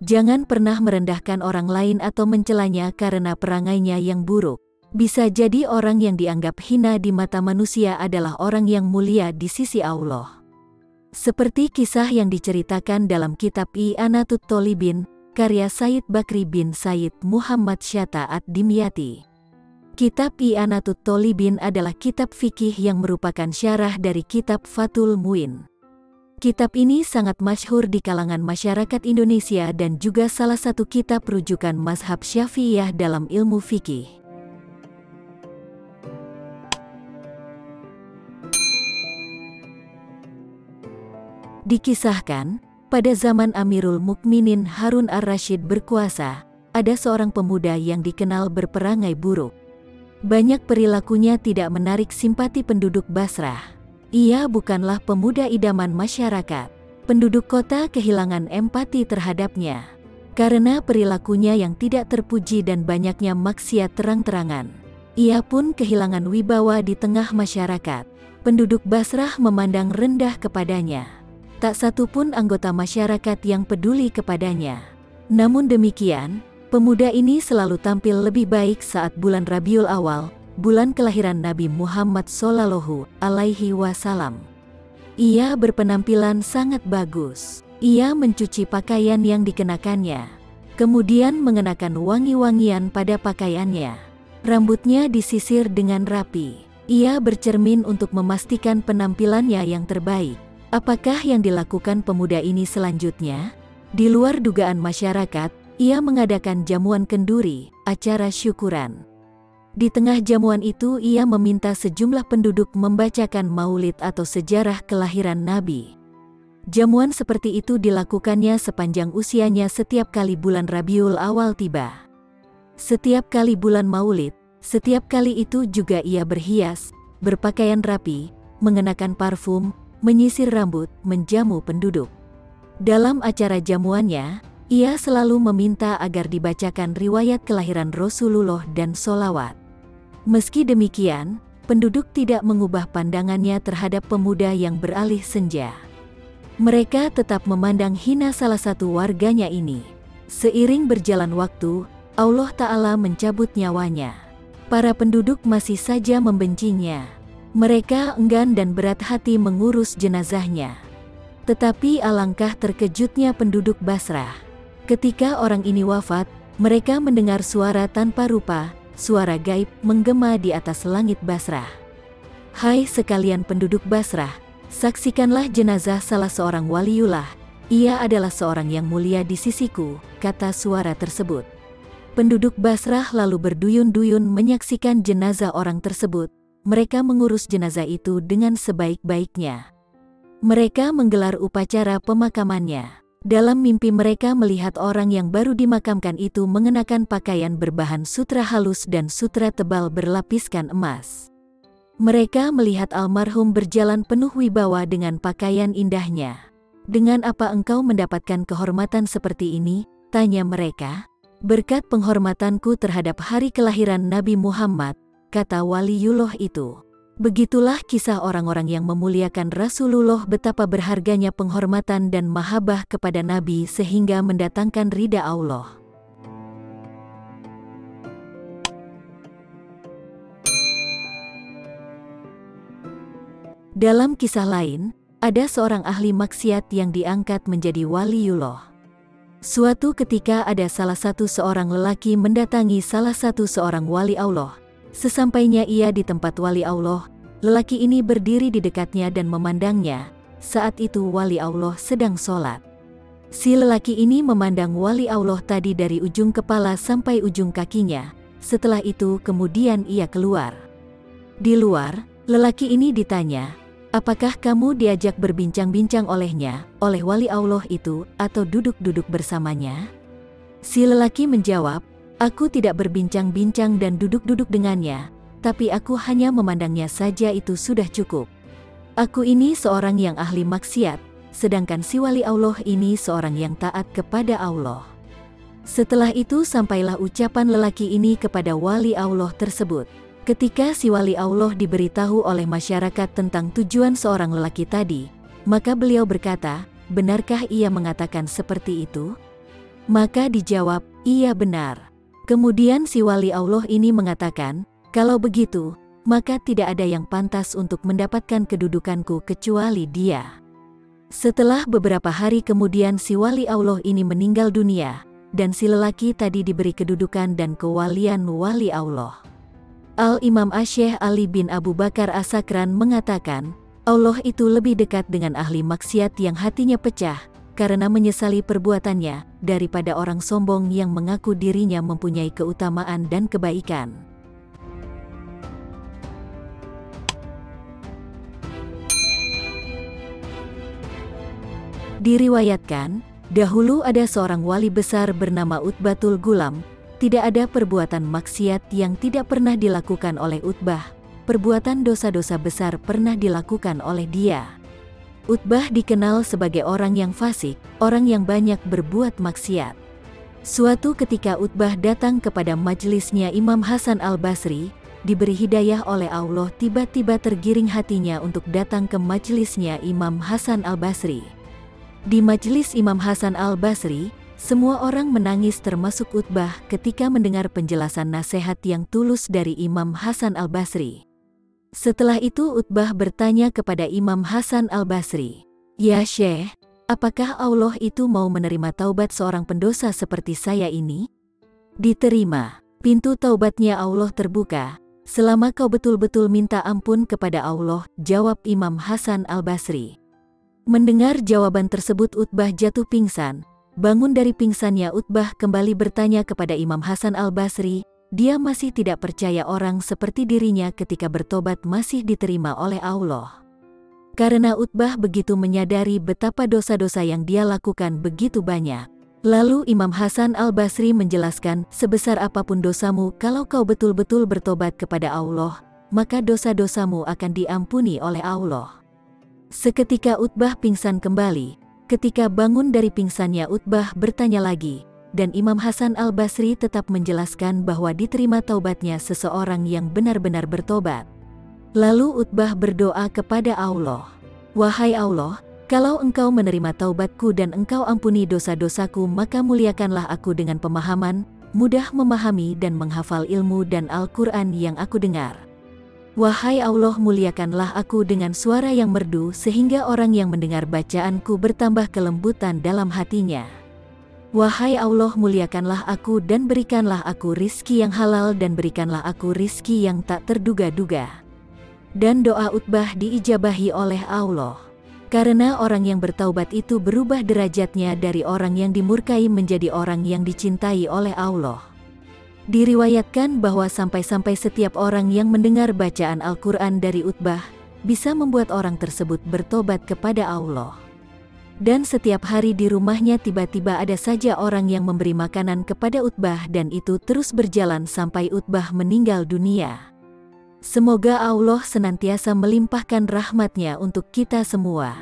Jangan pernah merendahkan orang lain atau mencelanya karena perangainya yang buruk. Bisa jadi orang yang dianggap hina di mata manusia adalah orang yang mulia di sisi Allah. Seperti kisah yang diceritakan dalam kitab I'anatut Tholibin, karya Sayyid Bakri bin Sayyid Muhammad Syatta ad-Dimyati. Kitab I'anatut Tholibin adalah kitab fikih yang merupakan syarah dari kitab Fathul Muin. Kitab ini sangat masyhur di kalangan masyarakat Indonesia dan juga salah satu kitab rujukan mazhab Syafi'iyah dalam ilmu fikih. Dikisahkan, pada zaman Amirul Mukminin Harun ar-Rasyid berkuasa, ada seorang pemuda yang dikenal berperangai buruk. Banyak perilakunya tidak menarik simpati penduduk Basrah. Ia bukanlah pemuda idaman masyarakat. Penduduk kota kehilangan empati terhadapnya karena perilakunya yang tidak terpuji dan banyaknya maksiat terang-terangan. Ia pun kehilangan wibawa di tengah masyarakat. Penduduk Basrah memandang rendah kepadanya. Tak satu pun anggota masyarakat yang peduli kepadanya. Namun demikian, pemuda ini selalu tampil lebih baik saat bulan Rabiul Awal, bulan kelahiran Nabi Muhammad Shallallahu Alaihi Wasallam. Ia berpenampilan sangat bagus. Ia mencuci pakaian yang dikenakannya, kemudian mengenakan wangi-wangian pada pakaiannya. Rambutnya disisir dengan rapi. Ia bercermin untuk memastikan penampilannya yang terbaik. Apakah yang dilakukan pemuda ini selanjutnya? Di luar dugaan masyarakat, ia mengadakan jamuan kenduri, acara syukuran. Di tengah jamuan itu ia meminta sejumlah penduduk membacakan maulid atau sejarah kelahiran Nabi. Jamuan seperti itu dilakukannya sepanjang usianya setiap kali bulan Rabiul Awal tiba. Setiap kali bulan maulid, setiap kali itu juga ia berhias, berpakaian rapi, mengenakan parfum, menyisir rambut, menjamu penduduk. Dalam acara jamuannya, ia selalu meminta agar dibacakan riwayat kelahiran Rasulullah dan sholawat. Meski demikian, penduduk tidak mengubah pandangannya terhadap pemuda yang beralih senja. Mereka tetap memandang hina salah satu warganya ini. Seiring berjalan waktu, Allah Ta'ala mencabut nyawanya. Para penduduk masih saja membencinya. Mereka enggan dan berat hati mengurus jenazahnya. Tetapi alangkah terkejutnya penduduk Basrah. Ketika orang ini wafat, mereka mendengar suara tanpa rupa, suara gaib menggema di atas langit Basrah. Hai sekalian penduduk Basrah, saksikanlah jenazah salah seorang waliullah. Ia adalah seorang yang mulia di sisiku, kata suara tersebut. Penduduk Basrah lalu berduyun-duyun menyaksikan jenazah orang tersebut. Mereka mengurus jenazah itu dengan sebaik-baiknya. Mereka menggelar upacara pemakamannya. Dalam mimpi mereka melihat orang yang baru dimakamkan itu mengenakan pakaian berbahan sutra halus dan sutra tebal berlapiskan emas. Mereka melihat almarhum berjalan penuh wibawa dengan pakaian indahnya. Dengan apa engkau mendapatkan kehormatan seperti ini? Tanya mereka. Berkat penghormatanku terhadap hari kelahiran Nabi Muhammad, kata waliullah itu. Begitulah kisah orang-orang yang memuliakan Rasulullah, betapa berharganya penghormatan dan mahabbah kepada Nabi sehingga mendatangkan ridha Allah. Dalam kisah lain, ada seorang ahli maksiat yang diangkat menjadi waliullah. Suatu ketika ada salah satu seorang lelaki mendatangi salah satu seorang wali Allah. Sesampainya ia di tempat wali Allah, lelaki ini berdiri di dekatnya dan memandangnya. Saat itu wali Allah sedang sholat. Si lelaki ini memandang wali Allah tadi dari ujung kepala sampai ujung kakinya. Setelah itu kemudian ia keluar. Di luar, lelaki ini ditanya, apakah kamu diajak berbincang-bincang olehnya, oleh wali Allah itu, atau duduk-duk bersamanya? Si lelaki menjawab, aku tidak berbincang-bincang dan duduk-duduk dengannya, tapi aku hanya memandangnya saja, itu sudah cukup. Aku ini seorang yang ahli maksiat, sedangkan si wali Allah ini seorang yang taat kepada Allah. Setelah itu sampailah ucapan lelaki ini kepada wali Allah tersebut. Ketika si wali Allah diberitahu oleh masyarakat tentang tujuan seorang lelaki tadi, maka beliau berkata, benarkah ia mengatakan seperti itu? Maka dijawab, iya benar. Kemudian si wali Allah ini mengatakan, kalau begitu, maka tidak ada yang pantas untuk mendapatkan kedudukanku kecuali dia. Setelah beberapa hari kemudian si wali Allah ini meninggal dunia, dan si lelaki tadi diberi kedudukan dan kewalian wali Allah. Al-Imam Asy-Syaikh Ali bin Abu Bakar As-Sakran mengatakan, Allah itu lebih dekat dengan ahli maksiat yang hatinya pecah, karena menyesali perbuatannya, daripada orang sombong yang mengaku dirinya mempunyai keutamaan dan kebaikan. Diriwayatkan, dahulu ada seorang wali besar bernama Utbatul Gulam. Tidak ada perbuatan maksiat yang tidak pernah dilakukan oleh Utbah. Perbuatan dosa-dosa besar pernah dilakukan oleh dia. Utbah dikenal sebagai orang yang fasik, orang yang banyak berbuat maksiat. Suatu ketika Utbah datang kepada majelisnya Imam Hasan Al-Basri, diberi hidayah oleh Allah, tiba-tiba tergiring hatinya untuk datang ke majelisnya Imam Hasan Al-Basri. Di majelis Imam Hasan Al-Basri, semua orang menangis termasuk Utbah ketika mendengar penjelasan nasihat yang tulus dari Imam Hasan Al-Basri. Setelah itu Utbah bertanya kepada Imam Hasan Al-Basri, "Ya Syekh, apakah Allah itu mau menerima taubat seorang pendosa seperti saya ini?" "Diterima. Pintu taubatnya Allah terbuka, selama kau betul-betul minta ampun kepada Allah," jawab Imam Hasan Al-Basri. Mendengar jawaban tersebut Utbah jatuh pingsan. Bangun dari pingsannya Utbah kembali bertanya kepada Imam Hasan Al-Basri, dia masih tidak percaya orang seperti dirinya ketika bertobat masih diterima oleh Allah. Karena Utbah begitu menyadari betapa dosa-dosa yang dia lakukan begitu banyak. Lalu Imam Hasan Al-Basri menjelaskan, sebesar apapun dosamu, kalau kau betul-betul bertobat kepada Allah, maka dosa-dosamu akan diampuni oleh Allah. Seketika Utbah pingsan kembali. Ketika bangun dari pingsannya Utbah bertanya lagi, dan Imam Hasan Al-Basri tetap menjelaskan bahwa diterima taubatnya seseorang yang benar-benar bertobat. Lalu Utbah berdoa kepada Allah, "Wahai Allah, kalau Engkau menerima taubatku dan Engkau ampuni dosa-dosaku, maka muliakanlah aku dengan pemahaman, mudah memahami dan menghafal ilmu dan Al-Quran yang aku dengar. Wahai Allah, muliakanlah aku dengan suara yang merdu sehingga orang yang mendengar bacaanku bertambah kelembutan dalam hatinya. Wahai Allah, muliakanlah aku dan berikanlah aku rizki yang halal dan berikanlah aku rizki yang tak terduga-duga." Dan doa Utbah diijabahi oleh Allah. Karena orang yang bertaubat itu berubah derajatnya dari orang yang dimurkai menjadi orang yang dicintai oleh Allah. Diriwayatkan bahwa sampai-sampai setiap orang yang mendengar bacaan Al-Quran dari Utbah, bisa membuat orang tersebut bertobat kepada Allah. Dan setiap hari di rumahnya tiba-tiba ada saja orang yang memberi makanan kepada Utbah dan itu terus berjalan sampai Utbah meninggal dunia. Semoga Allah senantiasa melimpahkan rahmatnya untuk kita semua.